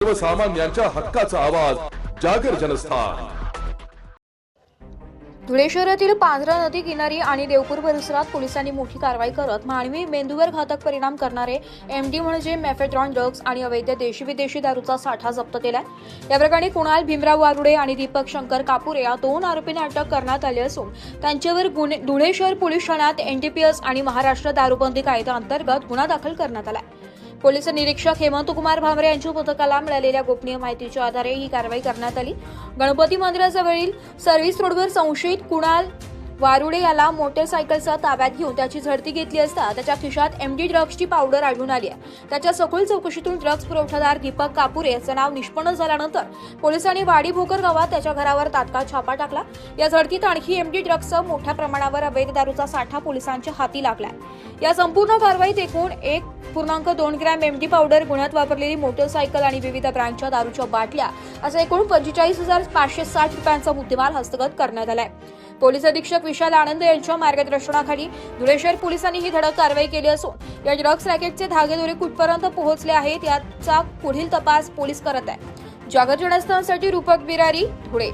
सर्वसामान्यांच्या हक्काचा आवाज जागर जनस्थान। धुळे शहरातील पांढरा नदी किनारी आणि देवपूर परिसरात पोलिसांनी मोठी कारवाई करत मानवी मेंदूवर घातक परिणाम करणारे एमडी म्हणजे मेफेड्रॉन ड्रग्ज आणि अवैध देशी विदेशी दारूचा साठा जप्त केलाय। या प्रकरणी कुणाल भीमराव वारुडे आणि दीपक शंकर कापुरे या दोन आरोपींना अटक करण्यात आली असून त्यांच्यावर धुळे शहर पोलीस ठाण्यात एनडीपीएस आणि महाराष्ट्र दारूबंदी कायद्याअंतर्गत गुन्हा दाखल करण्यात आलाय। पोलीस निरीक्षक हेमंत कुमार भामरे यांच्या पथकाला मिळालेल्या गोपनीय माहितीच्या आधारे ही कारवाई करण्यात आली। गणपती मंदिराजवळील सर्व्हिस रोडवर संशयित कुणाल वारुडे याला मोटरसायकलसह ताब्यात घेऊन त्याची झडती घेतली असता त्याच्या खिशात एमडी ड्रग्जची पावडर आढळून आली आहे। त्याच्या सखोल चौकशीतून ड्रग्ज पुरवठादार दीपक कापुरे याचं नाव निष्पन्न झाल्यानंतर पोलिसांनी वाडी भोकर गावात त्याच्या घरावर तात्काळ छापा टाकला। या झडतीत आणखी एमडी ड्रग्जसह मोठ्या प्रमाणावर अवैध दारूचा साठा पोलिसांच्या हाती लागलाय। या संपूर्ण कारवाईत एकूण 1.2 ग्रॅम एमडी पावडर, गुन्ह्यात वापरलेली मोटरसायकल आणि विविध ब्रँडच्या दारूच्या बाटल्या असा एकूण 45,560 रुपयांचा मुद्देमाल हस्तगत करण्यात आलाय। पोलीस अधीक्षक विशाल आनंद यांच्या मार्गदर्शनाखाली धुळे शहर पोलिसांनी ही धडक कारवाई केली असून या ड्रग्ज रॅकेटचे धागेदोरे कुठपर्यंत पोहोचले आहेत याचा पुढील तपास पोलीस करत आहेत। जागर जनस्थानसाठी रूपक बिरारी, धुळे।